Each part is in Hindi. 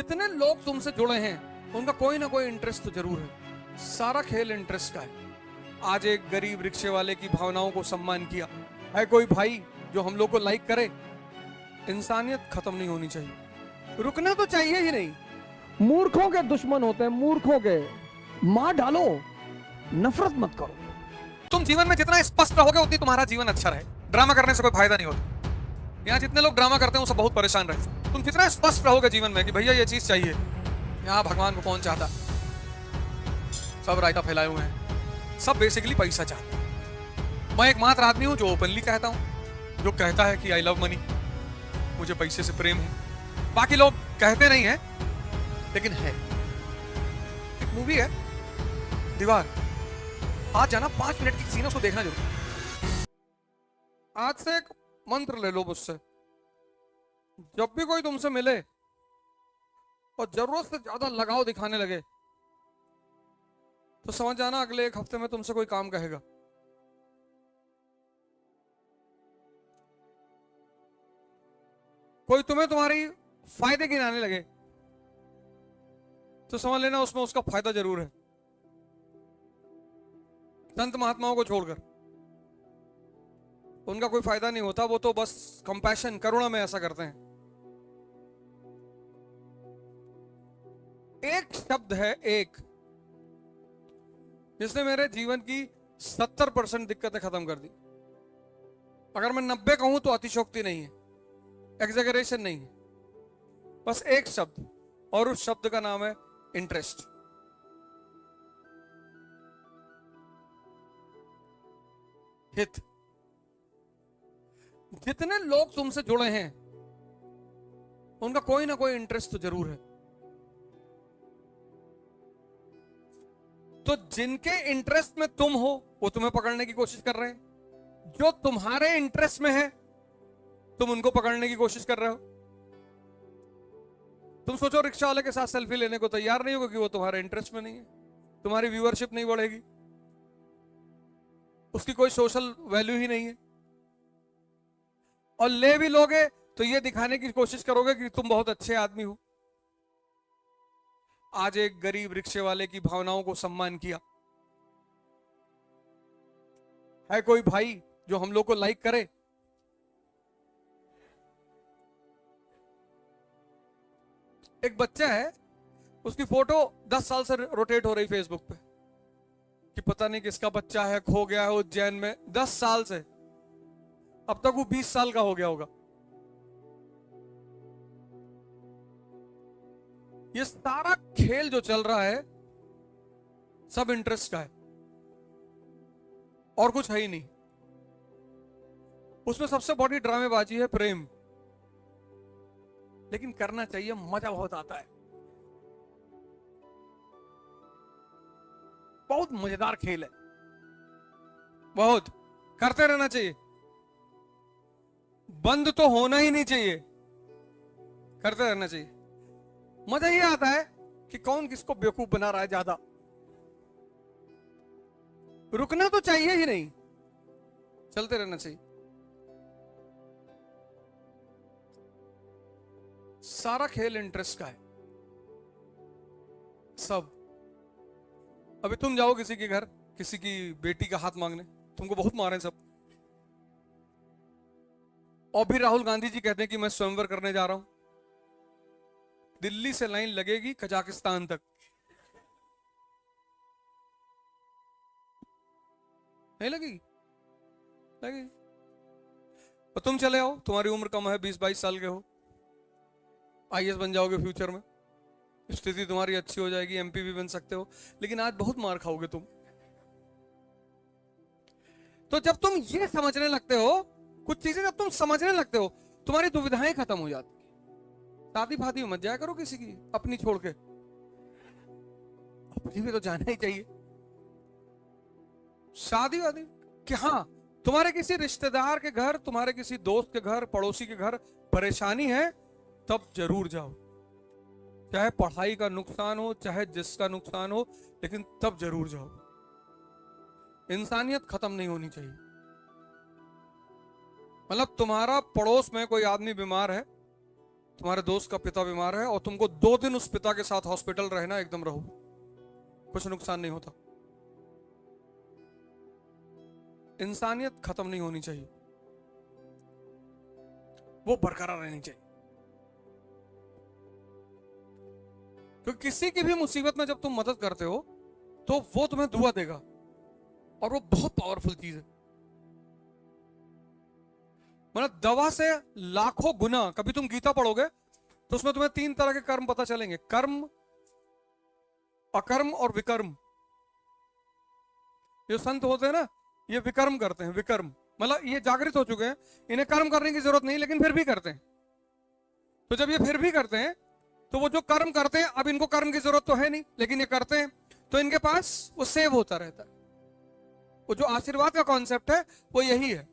जितने लोग तुमसे जुड़े हैं उनका कोई ना कोई इंटरेस्ट तो जरूर है। सारा खेल इंटरेस्ट का है। आज एक गरीब रिक्शे वाले की भावनाओं को सम्मान किया है कोई भाई जो हम लोग को लाइक करे। इंसानियत खत्म नहीं होनी चाहिए, रुकना तो चाहिए ही नहीं। मूर्खों के दुश्मन होते हैं, मूर्खों के। मार डालो, नफरत मत करो। तुम जीवन में जितना स्पष्ट रहोगे उतनी तुम्हारा जीवन अच्छा रहे। ड्रामा करने से कोई फायदा नहीं होता। यहाँ जितने लोग ड्रामा करते हैं वो सब बहुत परेशान रहते हैं। तुम जितना स्पष्ट रहोगे जीवन में कि भैया ये चीज चाहिए, यहाँ भगवान को कौन चाहता, सब रायता फैलाए हुए हैं, सब बेसिकली पैसा चाहते हैं। मैं एकमात्र आदमी हूं जो ओपनली कहता हूं, जो कहता है कि आई लव मनी, मुझे पैसे से प्रेम है। बाकी लोग कहते नहीं है लेकिन है। एक मूवी है दीवार, आज जाना 5 मिनट की सीन है, उसको देखना जरूर। आज से एक मंत्र ले लो मुझसे, जब भी कोई तुमसे मिले और जरूरत से ज्यादा लगाव दिखाने लगे तो समझ जाना अगले 1 हफ्ते में तुमसे कोई काम कहेगा। कोई तुम्हें तुम्हारी फायदे गिनाने लगे तो समझ लेना उसमें उसका फायदा जरूर है। संत महात्माओं को छोड़कर उनका कोई फायदा नहीं होता, वो तो बस कंपैशन, करुणा में ऐसा करते हैं। एक शब्द है एक, जिसने मेरे जीवन की 70% दिक्कतें खत्म कर दी। अगर मैं 90 कहूं तो अतिशोक्ति नहीं है, एग्जैगरेशन नहीं है। बस एक शब्द, और उस शब्द का नाम है इंटरेस्ट। हित। जितने लोग तुमसे जुड़े हैं उनका कोई ना कोई इंटरेस्ट तो जरूर है। तो जिनके इंटरेस्ट में तुम हो वो तुम्हें पकड़ने की कोशिश कर रहे हैं, जो तुम्हारे इंटरेस्ट में है तुम उनको पकड़ने की कोशिश कर रहे हो। तुम सोचो रिक्शा वाले के साथ सेल्फी लेने को तैयार नहीं हो क्योंकि वो तुम्हारे इंटरेस्ट में नहीं है, तुम्हारी व्यूअरशिप नहीं बढ़ेगी, उसकी कोई सोशल वैल्यू ही नहीं है। और ले भी लोगे तो ये दिखाने की कोशिश करोगे कि तुम बहुत अच्छे आदमी हो। आज एक गरीब रिक्शे वाले की भावनाओं को सम्मान किया है कोई भाई जो हम लोग को लाइक करे। एक बच्चा है, उसकी फोटो 10 साल से रोटेट हो रही फेसबुक पे कि पता नहीं किसका बच्चा है, खो गया है उज्जैन में। 10 साल से, अब तक वो 20 साल का हो गया होगा। ये सारा खेल जो चल रहा है सब इंटरेस्ट का है और कुछ है ही नहीं। उसमें सबसे बड़ी ड्रामेबाजी है प्रेम, लेकिन करना चाहिए, मजा बहुत आता है। बहुत मजेदार खेल है, बहुत करते रहना चाहिए, बंद तो होना ही नहीं चाहिए, करते रहना चाहिए। मजा ये आता है कि कौन किसको बेवकूफ बना रहा है ज्यादा, रुकना तो चाहिए ही नहीं, चलते रहना चाहिए। सारा खेल इंटरेस्ट का है सब। अभी तुम जाओ किसी के घर, किसी की बेटी का हाथ मांगने, तुमको बहुत मारे सब। और भी राहुल गांधी जी कहते हैं कि मैं स्वयंवर करने जा रहा हूं, दिल्ली से लाइन लगेगी कजाकिस्तान तक, नहीं लगेगी? लगेगी। और तुम चले आओ, तुम्हारी उम्र कम है, 20-22 साल के हो, आईएएस बन जाओगे फ्यूचर में, स्थिति तुम्हारी अच्छी हो जाएगी, एमपी भी बन सकते हो, लेकिन आज बहुत मार खाओगे तुम। तो जब तुम ये समझने लगते हो, कुछ चीजें जब तुम समझने लगते हो, तुम्हारी दुविधाएं खत्म हो जाती। शादी फादी मत जाया करो किसी की अपनी छोड़ के, अपनी भी तो जाना ही चाहिए। शादी वादी कि हाँ, तुम्हारे किसी रिश्तेदार के घर, तुम्हारे किसी दोस्त के घर, पड़ोसी के घर परेशानी है, तब जरूर जाओ, चाहे पढ़ाई का नुकसान हो, चाहे जिसका नुकसान हो, लेकिन तब जरूर जाओ। इंसानियत खत्म नहीं होनी चाहिए। मतलब तुम्हारा पड़ोस में कोई आदमी बीमार है, तुम्हारे दोस्त का पिता बीमार है और तुमको 2 दिन उस पिता के साथ हॉस्पिटल रहना, एकदम रहो, कुछ नुकसान नहीं होता। इंसानियत खत्म नहीं होनी चाहिए, वो बरकरार रहनी चाहिए। क्योंकि किसी की भी मुसीबत में जब तुम मदद करते हो तो वो तुम्हें दुआ देगा, और वो बहुत पावरफुल चीज है। मतलब दवा से लाखों गुना। कभी तुम गीता पढ़ोगे तो उसमें तुम्हें 3 तरह के कर्म पता चलेंगे, कर्म, अकर्म और विकर्म। जो संत होते हैं ना, ये विकर्म करते हैं, विकर्म मतलब ये जागृत हो चुके हैं, इन्हें कर्म करने की जरूरत नहीं, लेकिन फिर भी करते हैं। तो जब ये फिर भी करते हैं तो वो जो कर्म करते हैं, अब इनको कर्म की जरूरत तो है नहीं, लेकिन ये करते हैं, तो इनके पास वो सेव होता रहता है। वो जो आशीर्वाद का कॉन्सेप्ट है वो यही है।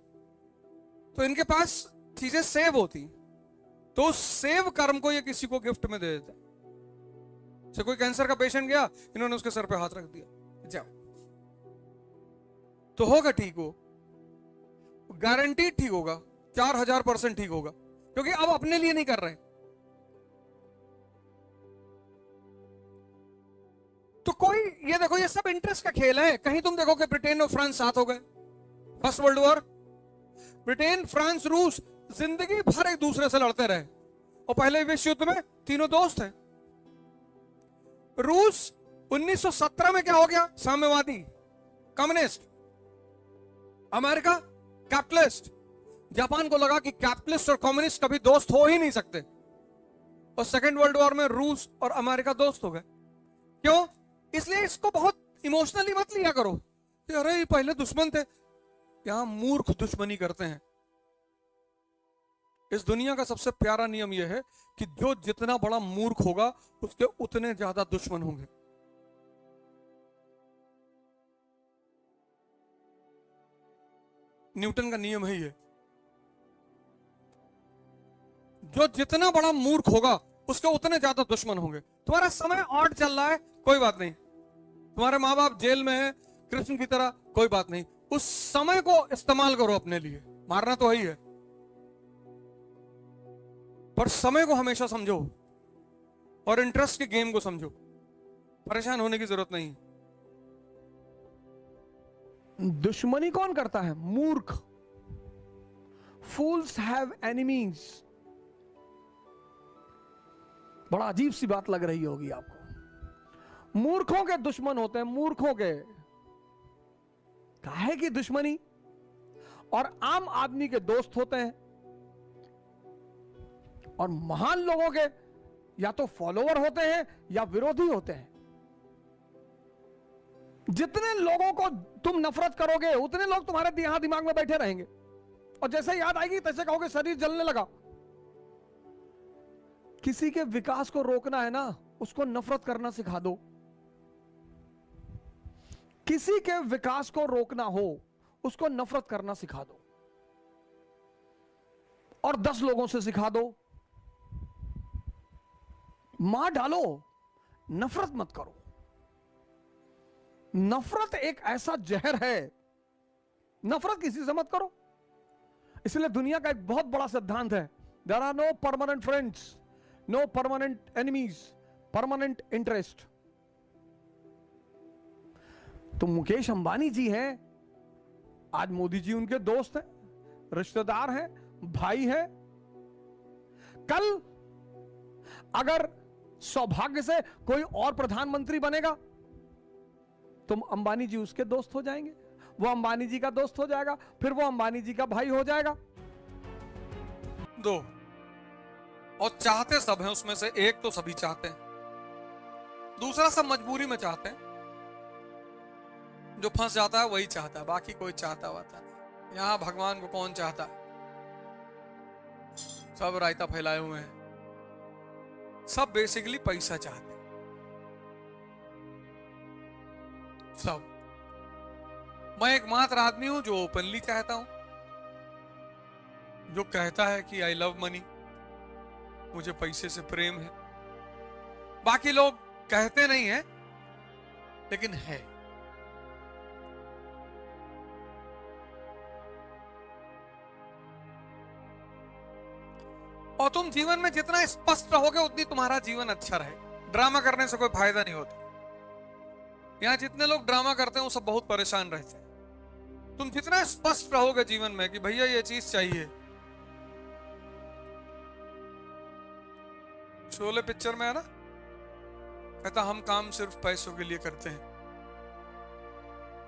तो इनके पास चीजें सेव होती, तो उस सेव कर्म को ये किसी को गिफ्ट में दे देता है। जैसे कोई कैंसर का पेशेंट गया, इन्होंने उसके सर पे हाथ रख दिया, जाओ, तो होगा ठीक, वो गारंटी ठीक होगा, 4000% ठीक होगा, क्योंकि अब अपने लिए नहीं कर रहे। तो कोई, ये देखो, ये सब इंटरेस्ट का खेल है। कहीं तुम देखो कि ब्रिटेन और फ्रांस साथ हो गए, first world war, Britain, France, रूस जिंदगी भर एक दूसरे से लड़ते रहे, और पहले विश्व युद्ध में तीनों दोस्त हैं। रूस 1917 में क्या हो गया? साम्यवादी, कम्युनिस्ट। America capitalist. जापान को लगा कि कैपिटलिस्ट और कम्युनिस्ट कभी दोस्त हो ही नहीं सकते, और सेकेंड वर्ल्ड वॉर में रूस और अमेरिका दोस्त हो गए। क्यों? इसलिए इसको बहुत इमोशनली मत लिया करो कि अरे ये पहले दुश्मन थे। यहां मूर्ख दुश्मनी करते हैं। इस दुनिया का सबसे प्यारा नियम यह है कि जो जितना बड़ा मूर्ख होगा उसके उतने ज्यादा दुश्मन होंगे। न्यूटन का नियम है ये। जो जितना बड़ा मूर्ख होगा उसके उतने ज्यादा दुश्मन होंगे। तुम्हारा समय ऑड चल रहा है, कोई बात नहीं। तुम्हारे माँ बाप जेल में है कृष्ण की तरह, कोई बात नहीं। उस समय को इस्तेमाल करो अपने लिए, मारना तो ही है, पर समय को हमेशा समझो और इंटरेस्ट के गेम को समझो। परेशान होने की जरूरत नहीं। दुश्मनी कौन करता है? मूर्ख। फूल्स हैव एनिमीज। बड़ा अजीब सी बात लग रही होगी आपको। मूर्खों के दुश्मन होते हैं, मूर्खों के। काहे की दुश्मनी? और आम आदमी के दोस्त होते हैं, और महान लोगों के या तो फॉलोवर होते हैं या विरोधी होते हैं। जितने लोगों को तुम नफरत करोगे उतने लोग तुम्हारे यहां दिमाग में बैठे रहेंगे, और जैसे याद आएगी तैसे कहोगे शरीर जलने लगा। किसी के विकास को रोकना है ना, उसको नफरत करना सिखा दो। किसी के विकास को रोकना हो, उसको नफरत करना सिखा दो, और 10 लोगों से सिखा दो। मार डालो, नफरत मत करो। नफरत एक ऐसा जहर है, नफरत किसी से मत करो। इसलिए दुनिया का एक बहुत बड़ा सिद्धांत है, there are no permanent friends, no permanent enemies, permanent interest. तो मुकेश अंबानी जी हैं, आज मोदी जी उनके दोस्त हैं, रिश्तेदार हैं, भाई हैं। कल अगर सौभाग्य से कोई और प्रधानमंत्री बनेगा, तुम अंबानी जी उसके दोस्त हो जाएंगे, वो अंबानी जी का दोस्त हो जाएगा, फिर वो अंबानी जी का भाई हो जाएगा। दो, और चाहते सब हैं उसमें से। एक तो सभी चाहते हैं, दूसरा सब मजबूरी में चाहते हैं। जो फंस जाता है वही चाहता है, बाकी कोई चाहता वाता नहीं। यहां भगवान को कौन चाहता है? सब रायता फैलाए हुए हैं, सब बेसिकली पैसा चाहते हैं, सब। मैं एकमात्र आदमी हूं जो ओपनली चाहता हूं, जो कहता है कि आई लव मनी, मुझे पैसे से प्रेम है। बाकी लोग कहते नहीं है, लेकिन है। और तुम जीवन में जितना स्पष्ट रहोगे उतनी तुम्हारा जीवन अच्छा रहे। ड्रामा करने से कोई फायदा नहीं होता। यहाँ जितने लोग ड्रामा करते हैं वो सब बहुत परेशान रहते हैं। तुम जितना स्पष्ट रहोगे जीवन में कि भैया ये चीज चाहिए। शोले पिक्चर में है ना, कहता हम काम सिर्फ पैसों के लिए करते हैं।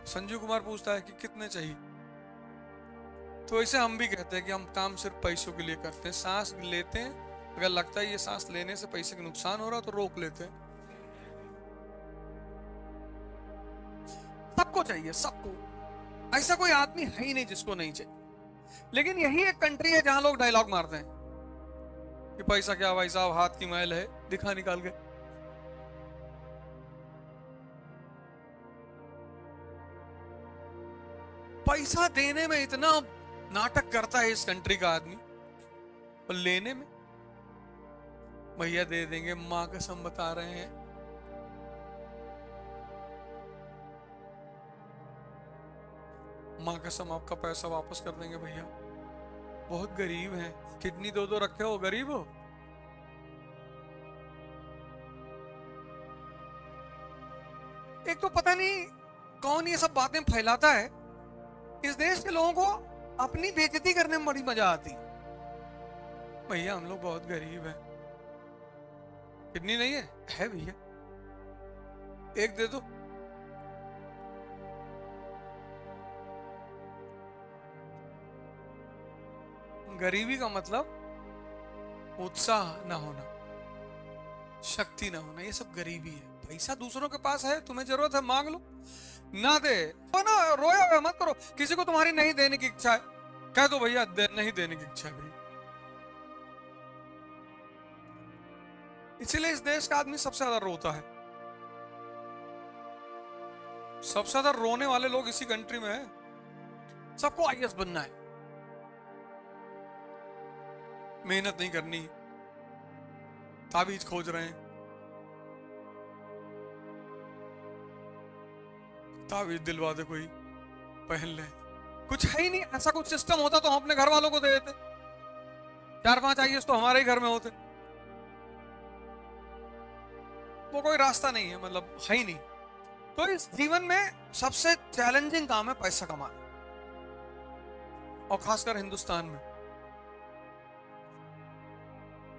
संजीव कुमार पूछता है कि कितने चाहिए, तो ऐसे हम भी कहते हैं कि हम काम सिर्फ पैसों के लिए करते हैं। सांस लेते हैं, अगर लगता है ये सांस लेने से पैसे का नुकसान हो रहा तो रोक लेते हैं। सबको चाहिए, सबको। ऐसा कोई आदमी है ही नहीं जिसको नहीं चाहिए। लेकिन यही एक कंट्री है जहां लोग डायलॉग मारते हैं कि पैसा क्या भाई साहब, हाथ की मैल है, दिखा निकाल के। पैसा देने में इतना नाटक करता है इस कंट्री का आदमी, और लेने में भैया दे देंगे, मां कसम बता रहे हैं। मां कसम आपका पैसा वापस कर देंगे भैया, बहुत गरीब हैं, किडनी दो रखे हो, गरीब हो। एक तो पता नहीं कौन ये सब बातें फैलाता है। इस देश के लोगों को अपनी बेइज्जती करने में बड़ी मजा आती। भैया हम लोग बहुत गरीब हैं, किडनी नहीं है भैया, एक दे दो। गरीबी का मतलब उत्साह ना होना, शक्ति ना होना, ये सब गरीबी है। पैसा दूसरों के पास है, तुम्हें जरूरत है मांग लो, ना दे तो ना रोया हुआ मत करो। किसी को तुम्हारी नहीं देने की इच्छा है, कह दो भैया नहीं देने की इच्छा है भैया। इसीलिए इस देश का आदमी सबसे ज्यादा रोता है। सबसे ज्यादा रोने वाले लोग इसी कंट्री में है। सबको आईएएस बनना है, मेहनत नहीं करनी, ताबीज खोज रहे हैं, ताबीज दिलवा दे कोई, पहन ले। कुछ है ही नहीं। ऐसा कुछ सिस्टम होता तो हम अपने घर वालों को दे देते। 4-5 आईएएस तो हमारे ही घर में होते। वो कोई रास्ता नहीं है, मतलब है ही नहीं। तो इस जीवन में सबसे चैलेंजिंग काम है पैसा कमाना, और खासकर हिंदुस्तान में।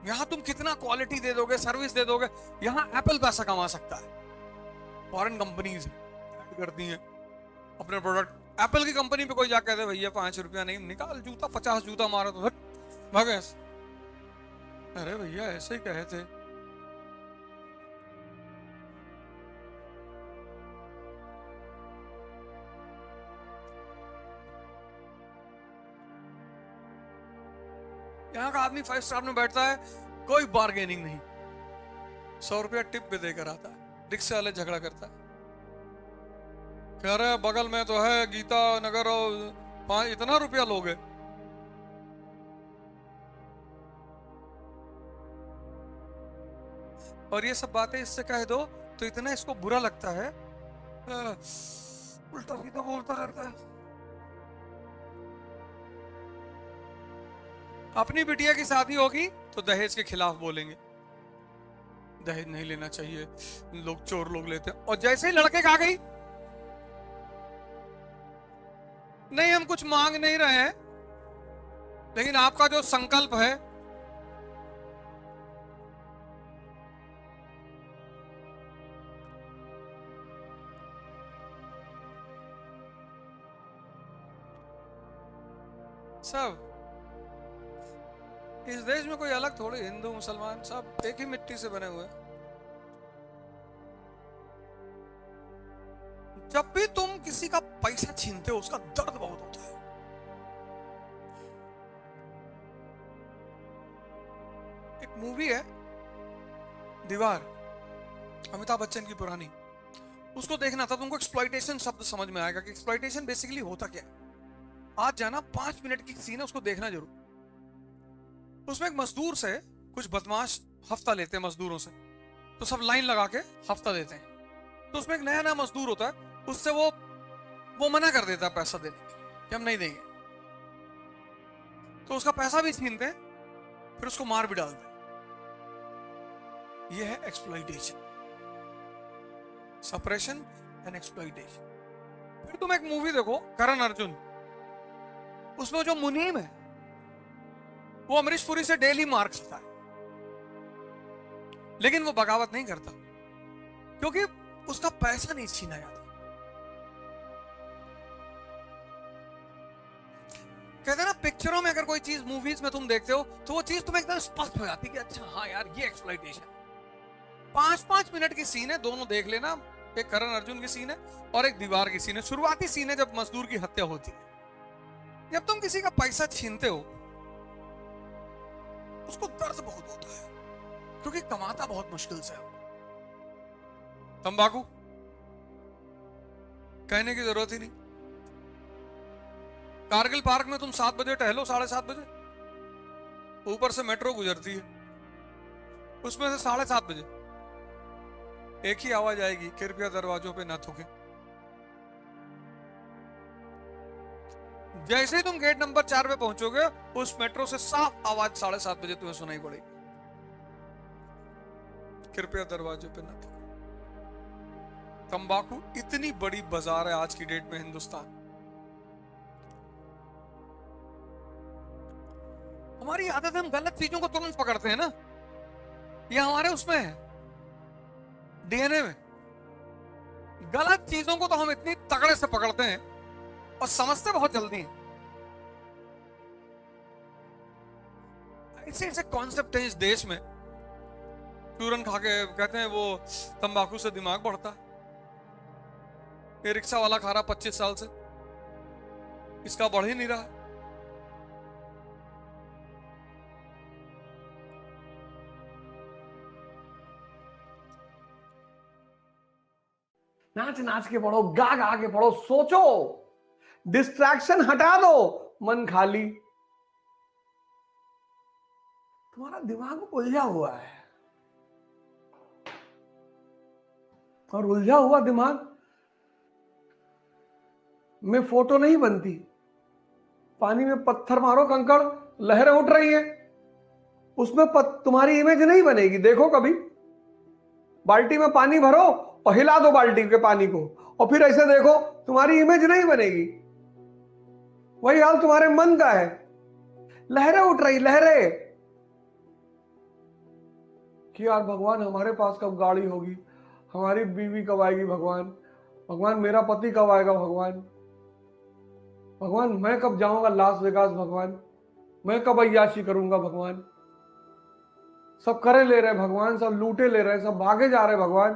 यहां तुम कितना क्वालिटी दे दोगे, सर्विस दे दोगे, यहां एप्पल पैसा कमा सकता है। फॉरेन कंपनीज करती हैं अपने प्रोडक्ट। एप्पल की कंपनी पे कोई जाकर कहते भैया 5 रुपया नहीं, निकाल जूता, 50 जूता मारो तो भागे। अरे भैया ऐसे ही कहे थे। यहाँ का आदमी 5 स्टार में बैठता है, कोई बार्गेनिंग नहीं, 100 रुपया टिप पे देकर आता है। रिक्शा वाले झगड़ा करता है, कह रहे बगल में तो है गीता नगर, और इतना रुपया लोगे। और ये सब बातें इससे कह दो तो इतना इसको बुरा लगता है, उल्टा सीधा बोलता रहता है। अपनी बिटिया की शादी होगी तो दहेज के खिलाफ बोलेंगे, दहेज नहीं लेना चाहिए, लोग चोर लोग लेते हैं। और जैसे ही लड़के का आ गई, नहीं हम कुछ मांग नहीं रहे हैं, लेकिन आपका जो संकल्प है सब। इस देश में कोई अलग थोड़े, हिंदू मुसलमान सब एक ही मिट्टी से बने हुए हैं। जब भी तुम किसी का पैसा छीनते हो उसका दर्द बहुत होता है। एक मूवी है दीवार, अमिताभ बच्चन की पुरानी, उसको देखना था तुमको एक्सप्लॉइटेशन शब्द समझ में आएगा कि एक्सप्लॉइटेशन बेसिकली होता क्या है। आज जाना 5 मिनट की सीन है, उसको देखना जरूर। उसमें एक मजदूर से कुछ बदमाश हफ्ता लेते हैं मजदूरों से, तो सब लाइन लगा के हफ्ता देते हैं। तो उसमें एक नया नया मजदूर होता है, उससे वो मना कर देता है पैसा देने कि हम नहीं देंगे। तो उसका पैसा भी छीनते हैं, फिर उसको मार भी डाल दे। ये है एक्सप्लॉइटेशन, सप्रेशन एंड एक्सप्लॉइटेशन। फिर तुम एक मूवी देखो करण अर्जुन, उसमें जो मुनीम है वो अमरीश पुरी से डेली मार खाता है, लेकिन वो बगावत नहीं करता क्योंकि उसका पैसा नहीं छीना जाता। कहते हैं ना, पिक्चरों में अगर कोई चीज मूवीज में तुम देखते हो तो वो चीज तुम्हें एकदम स्पष्ट हो जाती है कि अच्छा हाँ यार ये एक्सप्लॉइटेशन। 5-5 मिनट की सीन है, दोनों देख लेना। एक करण अर्जुन की सीन है और एक दीवार की सीन है। शुरुआती सीन है जब मजदूर की हत्या होती है। जब तुम किसी का पैसा छीनते हो उसको दर्द बहुत होता है क्योंकि कमाता बहुत मुश्किल से हो। तंबाकू कहने की जरूरत ही नहीं। कारगिल पार्क में तुम 7 बजे टहलो, 7:30 बजे, ऊपर से मेट्रो गुजरती है, उसमें से 7:30 बजे एक ही आवाज आएगी, कृपया दरवाजों पे न थूकें। जैसे ही तुम गेट नंबर 4 पे पहुंचोगे उस मेट्रो से साफ आवाज 7:30 बजे तुम्हें सुनाई पड़ेगी, कृपया दरवाजे पे न थूकें। तंबाकू इतनी बड़ी बाजार है आज की डेट में हिंदुस्तान। हमारी आदत है, हम गलत चीजों को तुरंत पकड़ते हैं ना, ये हमारे उसमें है, डीएनए में। गलत चीजों को तो हम इतनी तगड़े से पकड़ते हैं और समझते बहुत जल्दी हैं। ऐसे कॉन्सेप्ट है इस देश में। चूरन खा के कहते हैं वो तंबाकू से दिमाग बढ़ता है। ये रिक्शा वाला खा रहा 25 साल से, इसका बढ़ ही नहीं रहा। नाच नाच के पढ़ो, गा गा के पढ़ो, सोचो, डिस्ट्रैक्शन हटा दो, मन खाली। तुम्हारा दिमाग उलझा हुआ है और उलझा हुआ दिमाग में फोटो नहीं बनती। पानी में पत्थर मारो, कंकड़, लहरें उठ रही है, उसमें तुम्हारी इमेज नहीं बनेगी। देखो कभी, बाल्टी में पानी भरो और हिला दो बाल्टी के पानी को और फिर ऐसे देखो, तुम्हारी इमेज नहीं बनेगी। वही हाल तुम्हारे मन का है। लहरें उठ रही, लहरें कि यार भगवान हमारे पास कब गाड़ी होगी, हमारी बीवी कब आएगी, भगवान भगवान मेरा पति कब आएगा, भगवान भगवान मैं कब जाऊंगा लास वेगास, भगवान मैं कब अय्याशी करूंगा, भगवान सब करे ले रहे भगवान, सब लूटे ले रहे, सब भागे जा रहे भगवान।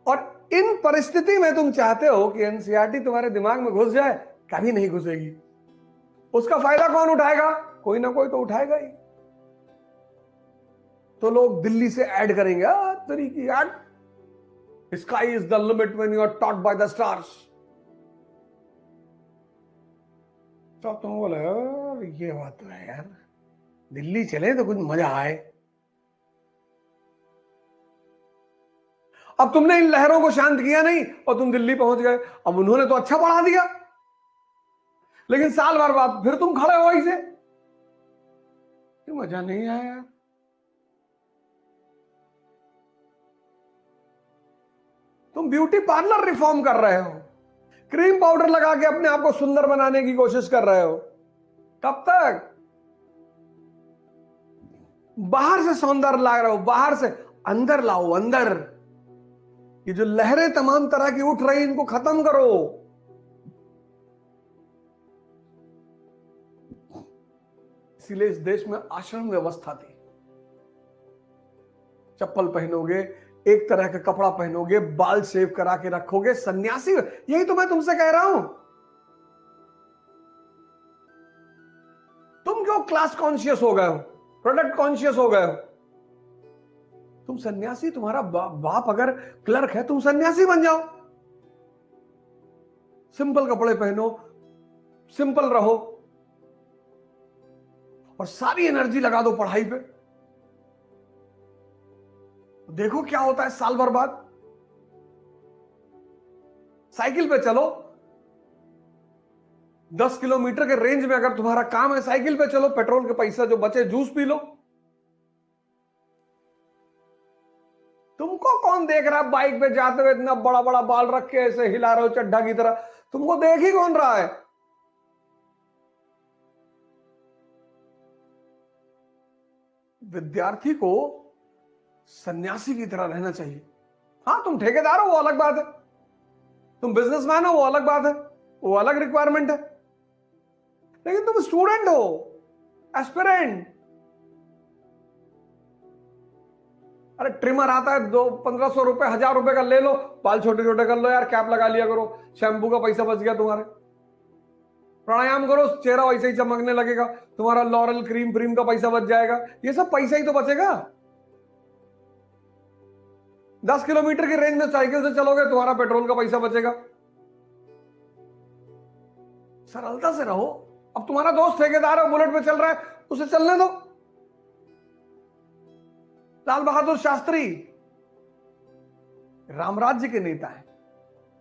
और इन परिस्थिति में तुम चाहते हो कि एनसीईआरटी तुम्हारे दिमाग में घुस जाए, कभी नहीं घुसेगी। उसका फायदा कौन उठाएगा? कोई ना कोई तो उठाएगा ही। तो लोग दिल्ली से ऐड करेंगे, तरीकी add, sky is the limit when you are taught by the stars. तो तुम बोले ये बात तो है यार, दिल्ली चले तो कुछ मजा आए। अब तुमने इन लहरों को शांत किया नहीं और तुम दिल्ली पहुंच गए। अब उन्होंने तो अच्छा पढ़ा दिया, लेकिन साल भर बाद फिर तुम खड़े हो ऐसे, मजा नहीं आया यार। तुम ब्यूटी पार्लर रिफॉर्म कर रहे हो, क्रीम पाउडर लगा के अपने आप को सुंदर बनाने की कोशिश कर रहे हो। कब तक? बाहर से सौंदर्य ला रहे हो, बाहर से अंदर लाओ, अंदर। ये जो लहरें तमाम तरह की उठ रही, इनको खत्म करो। इसीलिए इस देश में आश्रम व्यवस्था थी। चप्पल पहनोगे, एक तरह का कपड़ा पहनोगे, बाल शेव करा के रखोगे, सन्यासी। यही तो मैं तुमसे कह रहा हूं। तुम क्यों क्लास कॉन्शियस हो गए हो, प्रोडक्ट कॉन्शियस हो गए हो? तुम सन्यासी, तुम्हारा बाप अगर क्लर्क है, तुम सन्यासी बन जाओ। सिंपल कपड़े पहनो, सिंपल रहो और सारी एनर्जी लगा दो पढ़ाई पे। देखो क्या होता है साल भर बाद। साइकिल पे चलो, 10 किलोमीटर के रेंज में अगर तुम्हारा काम है, साइकिल पे चलो, पेट्रोल के पैसा जो बचे जूस पी लो। तुमको कौन देख रहा है बाइक पे जाते हुए, इतना बड़ा बड़ा बाल रख के ऐसे हिला रहे हो चड्ढा की तरह? तुमको देख ही कौन रहा है? विद्यार्थी को सन्यासी की तरह रहना चाहिए। हाँ, तुम ठेकेदार हो वो अलग बात है, तुम बिजनेसमैन हो वो अलग बात है, वो अलग रिक्वायरमेंट है, लेकिन तुम स्टूडेंट हो, एस्पिरेंट। अरे ट्रिमर आता है 1500 रुपए 1000 रुपए का, ले लो, बाल छोटे छोटे कर लो यार, कैप लगा लिया करो, शैम्पू का पैसा बच गया तुम्हारे। प्राणायाम करो, चेहरा वैसे ही चमकने लगेगा, तुम्हारा लॉरल क्रीम का पैसा बच जाएगा। ये सब पैसा ही तो बचेगा। 10 किलोमीटर की रेंज में साइकिल से चलोगे, तुम्हारा पेट्रोल का पैसा बचेगा। सरलता से रहो। अब तुम्हारा दोस्त ठेकेदार है, बुलेट पे चल रहा है, उसे चलने दो। लाल बहादुर शास्त्री रामराज्य के नेता हैं,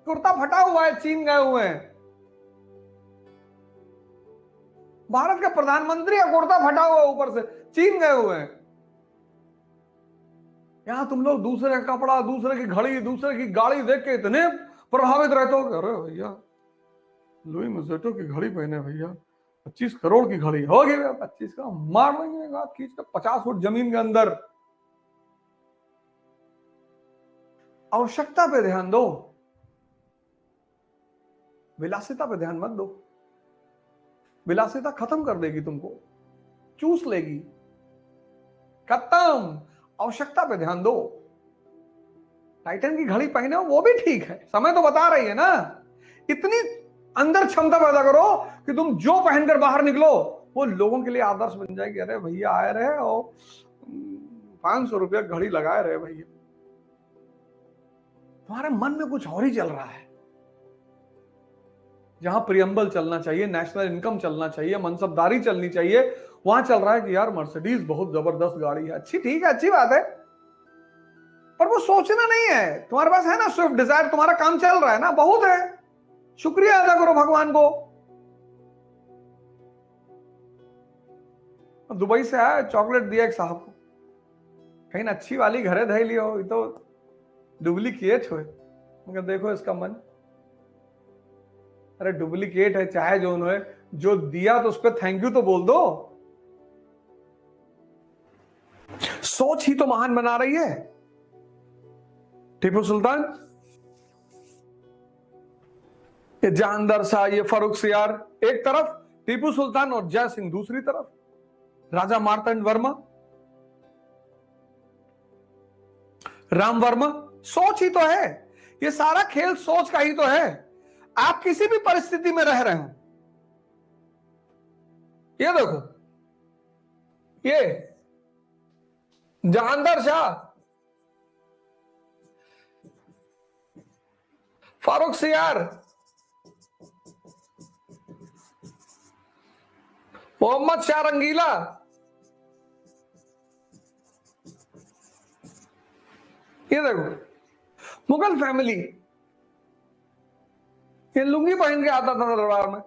कुर्ता फटा हुआ है, चीन गए हुए हैं। भारत का प्रधानमंत्री है, कुर्ता फटा हुआ है ऊपर से, चीन गए हुए हैं। यहां तुम लोग दूसरे का कपड़ा, दूसरे की घड़ी, दूसरे की गाड़ी देख के इतने प्रभावित रहते हो। अरे भैया लुई मजेटो की घड़ी पहने भैया, 25 करोड़ की घड़ी हो गई, 25 का मार देंगे खींच कर 50 फुट जमीन के अंदर। आवश्यकता पे ध्यान दो, विलासिता पे ध्यान मत दो। विलासिता खत्म कर देगी तुमको, चूस लेगी, खत्म। आवश्यकता पे ध्यान दो। टाइटन की घड़ी पहने हो वो भी ठीक है, समय तो बता रही है ना। इतनी अंदर क्षमता पैदा करो कि तुम जो पहनकर बाहर निकलो वो लोगों के लिए आदर्श बन जाएगी। अरे भैया आए रहे और 500 रुपया घड़ी लगाए रहे भैया, तुम्हारे मन में कुछ और ही चल रहा है। जहां प्रियम्बल चलना चाहिए, नेशनल इनकम चलना चाहिए, मनसबदारी चलनी चाहिए, वहां चल रहा है कि यार मर्सिडीज बहुत जबरदस्त गाड़ी है। अच्छी, ठीक है, अच्छी बात है, पर वो सोचना नहीं है। तुम्हारे पास है ना स्विफ्ट डिजायर, तुम्हारा काम चल रहा है ना, बहुत है, शुक्रिया अदा करो भगवान को। दुबई से आया, चॉकलेट दिया एक साहब को, कहीं अच्छी वाली घरे धै लियो, ये तो डुप्लीकेट हो। मगर देखो इसका मन, अरे डुप्लीकेट है चाहे जो उन्होंने जो दिया तो उस पर थैंक यू तो बोल दो। सोच ही तो महान बना रही है। टीपू सुल्तान, ये जानदार शाह, ये फारूक सियार एक तरफ, टीपू सुल्तान और जय सिंह दूसरी तरफ, राजा मार्तंड वर्मा, राम वर्मा। सोच ही तो है, ये सारा खेल सोच का ही तो है। आप किसी भी परिस्थिति में रह रहे हो, ये देखो, ये जहांदार शाह, फारूक सियार, मोहम्मद शाह रंगीला, ये देखो मुगल फैमिली, ये लुंगी पहन के आता था दरबार में।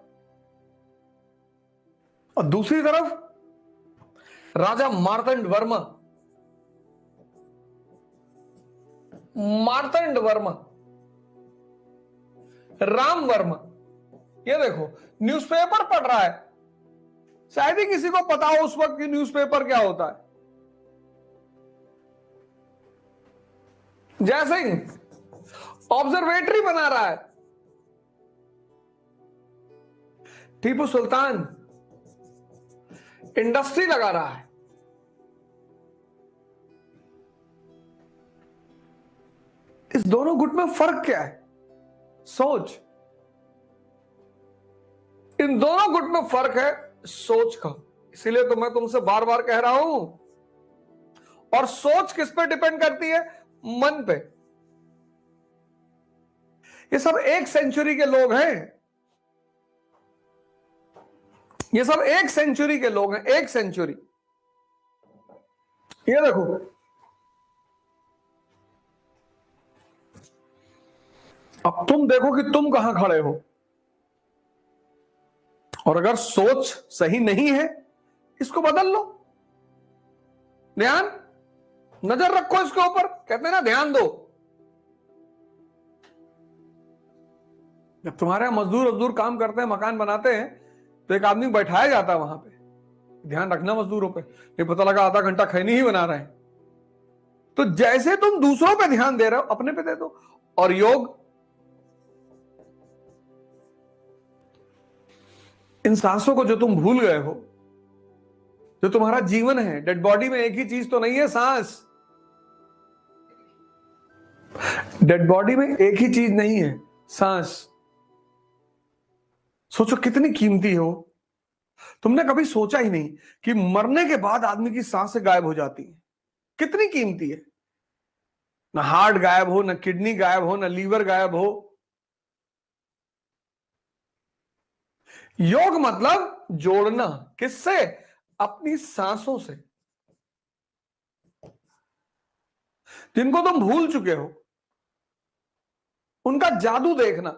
और दूसरी तरफ राजा मार्तंड वर्मा, मार्तंड वर्मा, राम वर्मा। ये देखो न्यूज़पेपर पढ़ रहा है, शायद ही किसी को पता हो उस वक्त की न्यूज़पेपर क्या होता है। जय सिंह ऑब्जर्वेटरी बना रहा है, टीपू सुल्तान इंडस्ट्री लगा रहा है। इस दोनों गुट में फर्क क्या है? सोच। इन दोनों गुट में फर्क है सोच का। इसीलिए तो मैं तुमसे बार बार कह रहा हूं। और सोच किस पे डिपेंड करती है? मन पे। ये सब 1 सेंचुरी के लोग हैं, ये सब 1 सेंचुरी के लोग हैं, 1 सेंचुरी। ये देखो, अब तुम देखो कि तुम कहां खड़े हो। और अगर सोच सही नहीं है, इसको बदल लो। ध्यान, नजर रखो इसके ऊपर, कहते हैं ना ध्यान दो। जब तुम्हारे यहां मजदूर काम करते हैं, मकान बनाते हैं, तो एक आदमी बैठाया जाता है वहां पे, ध्यान रखना मजदूरों पे, नहीं पता लगा आधा घंटा खैनी ही बना रहे हैं। तो जैसे तुम दूसरों पे ध्यान दे रहे हो, अपने पे दे दो। और योग, इन सांसों को जो तुम भूल गए हो, जो तुम्हारा जीवन है, डेड बॉडी में एक ही चीज तो नहीं है सांस। डेड बॉडी में एक ही चीज नहीं है, सांस। सोचो कितनी कीमती हो। तुमने कभी सोचा ही नहीं कि मरने के बाद आदमी की सांसें गायब हो जाती है, कितनी कीमती है। ना हार्ट गायब हो, ना किडनी गायब हो, ना लीवर गायब हो। योग मतलब जोड़ना, किससे? अपनी सांसों से, जिनको तुम भूल चुके हो, उनका जादू देखना।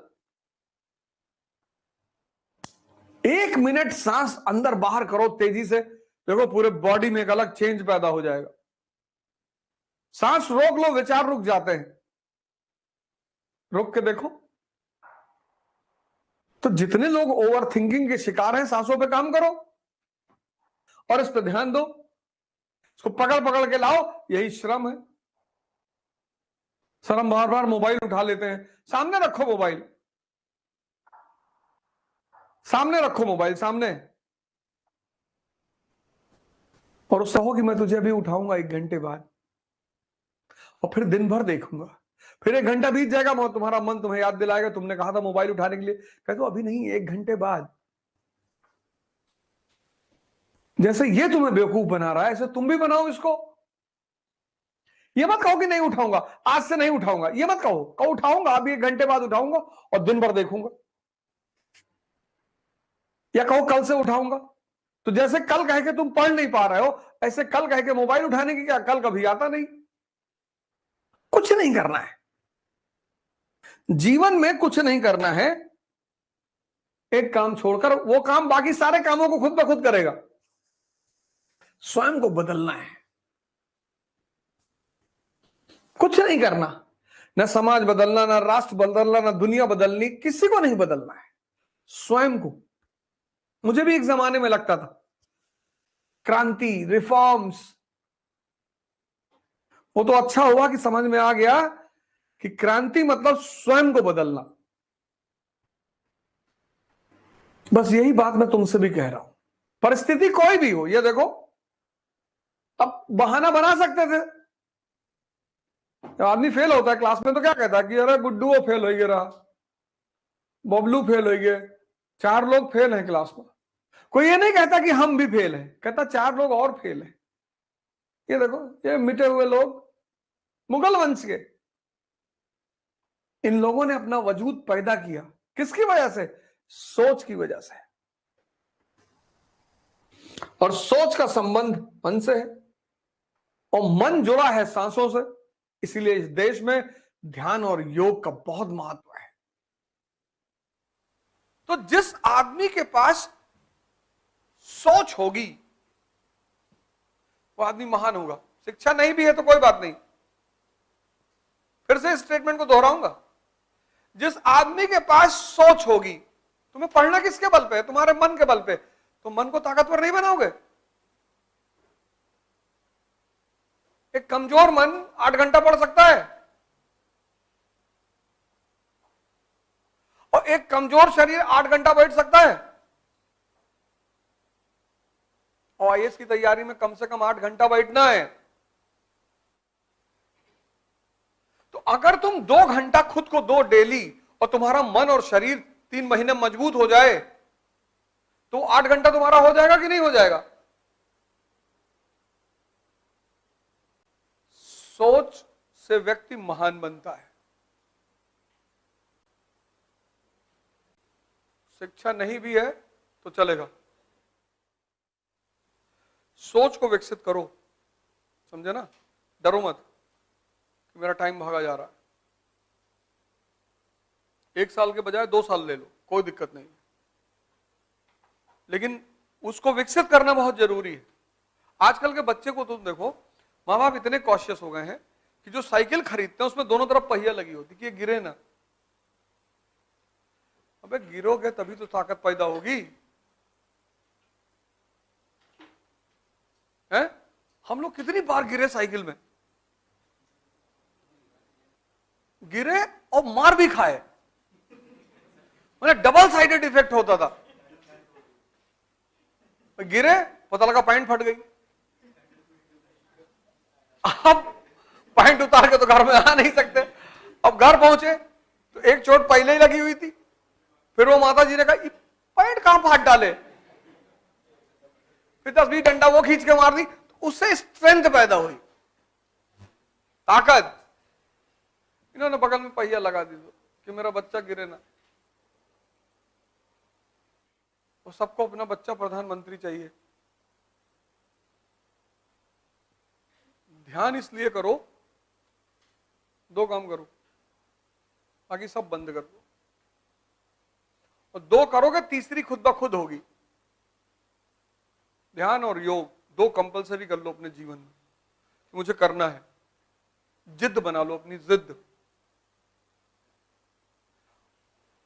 1 मिनट सांस अंदर बाहर करो तेजी से, देखो पूरे बॉडी में एक अलग चेंज पैदा हो जाएगा। सांस रोक लो, विचार रुक जाते हैं, रोक के देखो। तो जितने लोग ओवर थिंकिंग के शिकार हैं, सांसों पे काम करो और इस पे ध्यान दो। इसको पकड़ पकड़ के लाओ, यही श्रम है। सर हम बार बार मोबाइल उठा लेते हैं, सामने रखो मोबाइल, सामने रखो मोबाइल, सामने, और उससे हो कि मैं तुझे अभी उठाऊंगा 1 घंटे बाद, और फिर दिन भर देखूंगा। फिर 1 घंटा बीत जाएगा, तुम्हारा मन तुम्हें याद दिलाएगा, तुमने कहा था मोबाइल उठाने के लिए, कहते हो अभी नहीं, 1 घंटे बाद। जैसे ये तुम्हें बेवकूफ बना रहा है, ऐसे तुम भी बनाओ इसको। ये मत कहो कि नहीं उठाऊंगा, आज से नहीं उठाऊंगा, ये मत कहो उठाऊंगा, अभी 1 घंटे बाद उठाऊंगा और दिन भर देखूंगा। या कहो कल से उठाऊंगा। तो जैसे कल कह के तुम पढ़ नहीं पा रहे हो, ऐसे कल कह के मोबाइल उठाने की क्या, कल कभी आता नहीं। कुछ नहीं करना है जीवन में, कुछ नहीं करना है। एक काम छोड़कर वो काम बाकी सारे कामों को खुद ब खुद करेगा। स्वयं को बदलना है, कुछ नहीं करना। न समाज बदलना, न राष्ट्र बदलना, न दुनिया बदलनी, किसी को नहीं बदलना है, स्वयं को। मुझे भी एक जमाने में लगता था क्रांति, रिफॉर्म्स, वो तो अच्छा हुआ कि समझ में आ गया कि क्रांति मतलब स्वयं को बदलना। बस यही बात मैं तुमसे भी कह रहा हूं। परिस्थिति कोई भी हो, ये देखो, अब बहाना बना सकते थे। जब आदमी फेल होता है क्लास में तो क्या कहता है कि अरे गुड्डू वो फेल हो गया, बबलू फेल हो गए, 4 लोग फेल हैं क्लास में। कोई ये नहीं कहता कि हम भी फेल हैं, कहता 4 लोग और फेल हैं। ये देखो, ये मिटे हुए लोग, मुगल वंश के, इन लोगों ने अपना वजूद पैदा किया, किसकी वजह से? सोच की वजह से। और सोच का संबंध मन से है, और मन जुड़ा है सांसों से। इसीलिए इस देश में ध्यान और योग का बहुत महत्व है। तो जिस आदमी के पास सोच होगी, वो आदमी महान होगा। शिक्षा नहीं भी है तो कोई बात नहीं, फिर से स्टेटमेंट को दोहराऊंगा। जिस आदमी के पास सोच होगी, तुम्हें पढ़ना किसके बल पे है? तुम्हारे मन के बल पे। तो मन को ताकतवर नहीं बनाओगे। एक कमजोर मन 8 घंटा पढ़ सकता है, और एक कमजोर शरीर 8 घंटा बैठ सकता है। और आईएएस की तैयारी में कम से कम 8 घंटा बैठना है। तो अगर तुम 2 घंटा खुद को दो डेली, और तुम्हारा मन और शरीर 3 महीने मजबूत हो जाए, तो 8 घंटा तुम्हारा हो जाएगा कि नहीं हो जाएगा? सोच से व्यक्ति महान बनता है। शिक्षा नहीं भी है तो चलेगा, सोच को विकसित करो। समझे ना? डरो मत कि मेरा टाइम भागा जा रहा है। 1 साल के बजाय 2 साल ले लो, कोई दिक्कत नहीं। लेकिन उसको विकसित करना बहुत जरूरी है। आजकल के बच्चे को तुम देखो, माँ बाप इतने कॉशियस हो गए हैं कि जो साइकिल खरीदते हैं उसमें दोनों तरफ पहिया लगी होती कि ये गिरे ना। अबे गिरोगे तभी तो ताकत पैदा होगी, है? हम लोग कितनी बार गिरे साइकिल में, गिरे और मार भी खाए, मतलब डबल साइडेड इफेक्ट होता था। गिरे, पता लगा पैंट फट गई। अब पैंट उतार के तो घर में आ नहीं सकते। अब घर पहुंचे तो एक चोट पहले ही लगी हुई थी, फिर वो माता जी ने कहा पैंट कहां फाड़ डाले, फिर 10-20 डंडा वो खींच के मार दी, तो उससे स्ट्रेंथ पैदा हुई, ताकत। इन्होंने बगल में पहिया लगा दी कि मेरा बच्चा गिरे ना। वो सबको अपना बच्चा प्रधानमंत्री चाहिए। ध्यान इसलिए करो, 2 काम करो, बाकी सब बंद कर दो, और 2 करोगे तीसरी खुद ब खुद होगी। ध्यान और योग 2 कंपलसरी कर लो अपने जीवन में, मुझे करना है। जिद बना लो, अपनी जिद।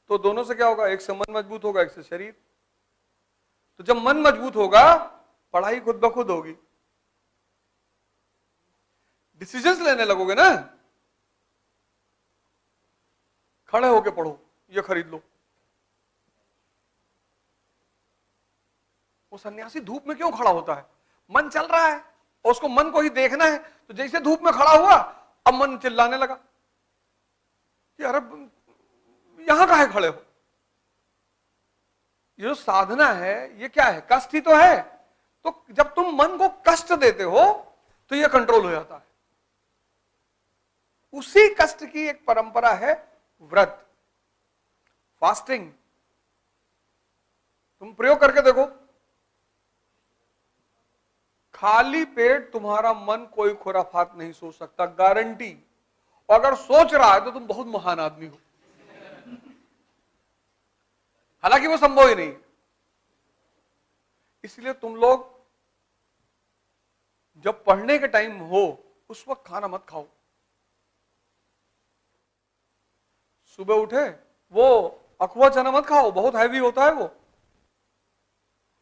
तो दोनों से क्या होगा, एक से मन मजबूत होगा, एक से शरीर। तो जब मन मजबूत होगा, पढ़ाई खुद ब खुद होगी। डिसीजंस लेने लगोगे ना, खड़े होके पढ़ो, ये खरीद लो। वो सन्यासी धूप में क्यों खड़ा होता है? मन चल रहा है और उसको मन को ही देखना है। तो जैसे धूप में खड़ा हुआ, अब मन चिल्लाने लगा कि अरे यहां काहे खड़े हो। ये जो साधना है, ये क्या है? कष्ट ही तो है। तो जब तुम मन को कष्ट देते हो तो ये कंट्रोल हो जाता है। उसी कष्ट की एक परंपरा है व्रत, फास्टिंग। तुम प्रयोग करके देखो, खाली पेट तुम्हारा मन कोई खुराफात नहीं सोच सकता, गारंटी। और अगर सोच रहा है तो तुम बहुत महान आदमी हो, हालांकि वो संभव ही नहीं। इसलिए तुम लोग जब पढ़ने के टाइम हो उस वक्त खाना मत खाओ। सुबह उठे वो अखवा चना मत खाओ, बहुत हैवी होता है वो।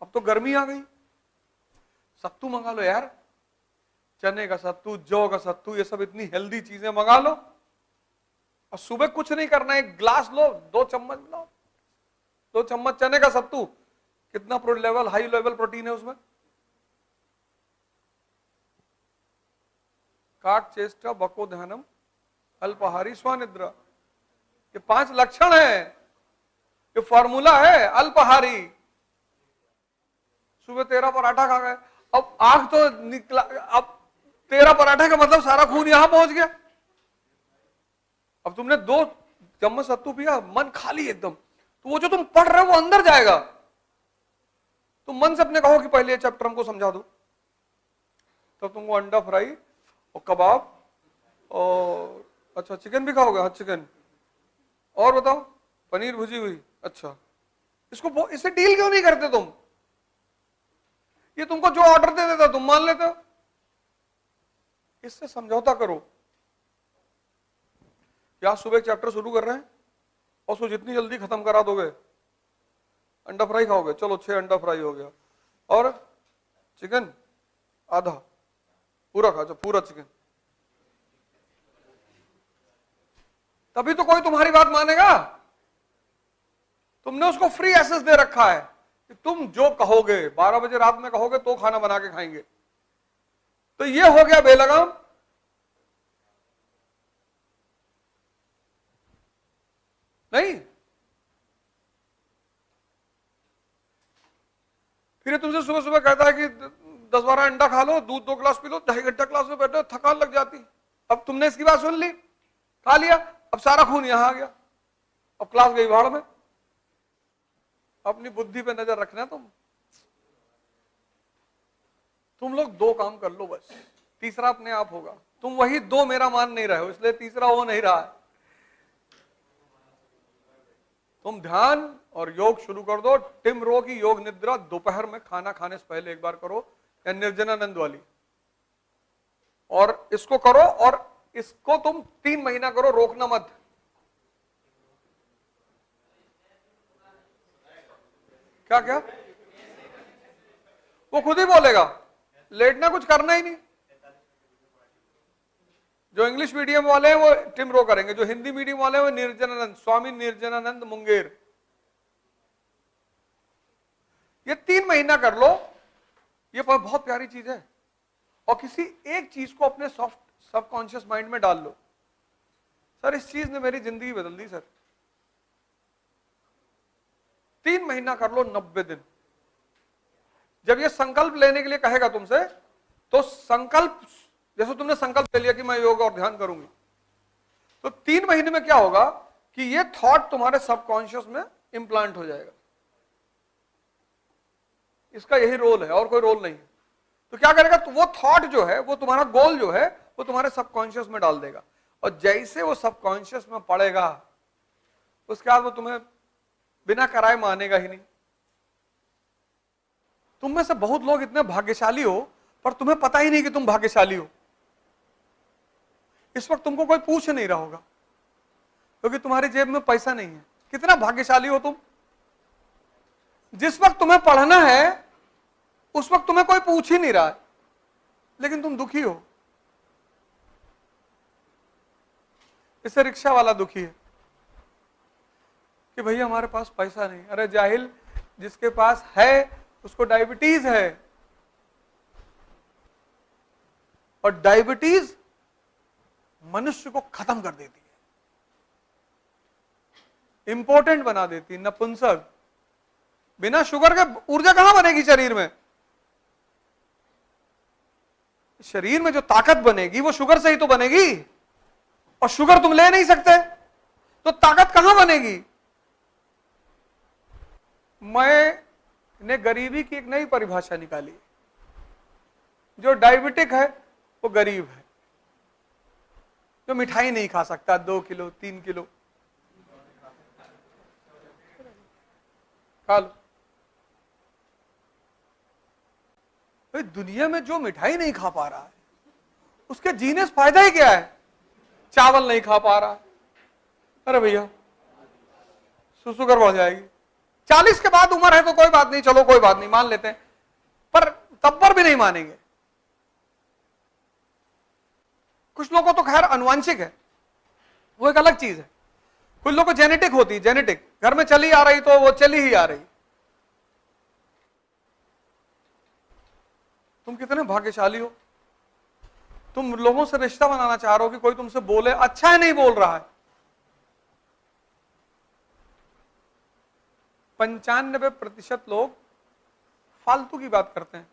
अब तो गर्मी आ गई, सत्तू मंगा लो यार, चने का सत्तू, जौ का सत्तू, ये सब इतनी हेल्दी चीजें मंगा लो। और सुबह कुछ नहीं करना, एक ग्लास लो, 2 चम्मच लो, 2 चम्मच चने का सत्तू, कितना लेवल, हाई लेवल प्रोटीन है उसमें। काक चेष्टा बको ध्यानम अल्पाहारी स्वानिद्रा, ये 5 लक्षण है, ये फॉर्मूला है अल्पाहारी। सुबह 13 पराठा खा गए, अब आंख तो निकला, अब 13 पराठे का मतलब सारा खून यहां पहुंच गया। अब तुमने 2 चम्मच सत्तू पिया, मन खाली एकदम, तो वो जो तुम पढ़ रहे हो वो अंदर जाएगा। तुम मन से अपने कहो कि पहले ये चैप्टर हमको समझा दो, तब तुमको अंडा फ्राई और कबाब और अच्छा चिकन भी खाओगे? हाँ चिकन, और बताओ पनीर भुजी हुई। अच्छा, इससे डील क्यों नहीं करते तुम? ये तुमको जो ऑर्डर दे देता तुम मान लेते हो, इससे समझौता करो। क्या सुबह एक चैप्टर शुरू कर रहे हैं और उसको जितनी जल्दी खत्म करा दोगे, अंडा फ्राई खाओगे, चलो 6 अंडा फ्राई हो गया, और चिकन आधा, पूरा खा, पूरा चिकन। तभी तो कोई तुम्हारी बात मानेगा। तुमने उसको फ्री एक्सेस दे रखा है कि तुम जो कहोगे, 12 बजे रात में कहोगे तो खाना बना के खाएंगे। तो ये हो गया बेलगाम। नहीं, फिर तुमसे सुबह सुबह कहता है कि 10-12 अंडा खा लो, दूध 2 गिलास पी लो, 2.5 घंटा क्लास में बैठो, थकान लग जाती। अब तुमने इसकी बात सुन ली, खा लिया, अब सारा खून यहां आ गया, अब क्लास गई भाड़ में। अपनी बुद्धि पे नजर रखना। तुम लोग 2 काम कर लो बस, तीसरा अपने आप होगा। तुम वही 2 मेरा मान नहीं रहे हो, इसलिए तीसरा हो नहीं रहा है। तुम ध्यान और योग शुरू कर दो। टिम रो की योग निद्रा दोपहर में खाना खाने से पहले एक बार करो, या निर्जनानंद वाली, और इसको करो, और इसको तुम 3 महीना करो, रोकना मत। क्या क्या? वो खुद ही बोलेगा, लेटना कुछ करना ही नहीं। जो इंग्लिश मीडियम वाले हैं वो टिम रो करेंगे, जो हिंदी मीडियम वाले हैं वो निर्जनानंद, स्वामी निर्जनानंद मुंगेर। ये 3 महीना कर लो, ये बहुत प्यारी चीज है। और किसी एक चीज को अपने सॉफ्ट सबकॉन्शियस माइंड में डाल लो, सर इस चीज ने मेरी जिंदगी बदल दी सर। 3 महीना कर लो, 90 दिन। जब ये संकल्प लेने के लिए कहेगा तुमसे, तो संकल्प, जैसे तुमने संकल्प ले लिया कि मैं योग और ध्यान करूंगी, तो 3 महीने में क्या होगा कि ये थॉट तुम्हारे सबकॉन्शियस में इंप्लांट हो जाएगा। इसका यही रोल है, और कोई रोल नहीं है। तो क्या करेगा, तो वो थॉट जो है, वो तुम्हारा गोल जो है, वो तुम्हारे सबकॉन्शियस में डाल देगा, और जैसे वो सबकॉन्शियस में पड़ेगा, उसके बाद वो तुम्हें बिना कराए मानेगा ही नहीं। तुम में से बहुत लोग इतने भाग्यशाली हो, पर तुम्हें पता ही नहीं कि तुम भाग्यशाली हो। इस वक्त तुमको कोई पूछ नहीं रहा होगा, क्योंकि तुम्हारी जेब में पैसा नहीं है। कितना भाग्यशाली हो तुम। जिस वक्त तुम्हें पढ़ना है, उस वक्त तुम्हें कोई पूछ ही नहीं रहा है, लेकिन तुम दुखी हो। इससे रिक्शा वाला दुखी है कि भैया हमारे पास पैसा नहीं। अरे जाहिल, जिसके पास है उसको डायबिटीज है, और डायबिटीज मनुष्य को खत्म कर देती है, इंपॉर्टेंट बना देती है, नपुंसक। बिना शुगर के ऊर्जा कहां बनेगी शरीर में? शरीर में जो ताकत बनेगी वो शुगर से ही तो बनेगी, और शुगर तुम ले नहीं सकते, तो ताकत कहां बनेगी? मैंने गरीबी की एक नई परिभाषा निकाली। जो डायबिटिक है वो गरीब है, जो मिठाई नहीं खा सकता 2 किलो 3 किलो खा लो। भाई दुनिया में जो मिठाई नहीं खा पा रहा है, उसके जीने से फायदा ही क्या है? चावल नहीं खा पा रहा है, अरे भैया शुगर बढ़ जाएगी। 40 के बाद उम्र है तो कोई बात नहीं, चलो कोई बात नहीं, मान लेते हैं, पर तब पर भी नहीं मानेंगे। कुछ लोगों को तो खैर अनुवांशिक है, वो एक अलग चीज है। कुछ लोगों को जेनेटिक होती है, जेनेटिक, घर में चली आ रही तो वो चली ही आ रही। तुम कितने भाग्यशाली हो। तुम लोगों से रिश्ता बनाना चाह रहे हो कि कोई तुमसे बोले, अच्छा है नहीं बोल रहा है। 95% लोग फालतू की बात करते हैं।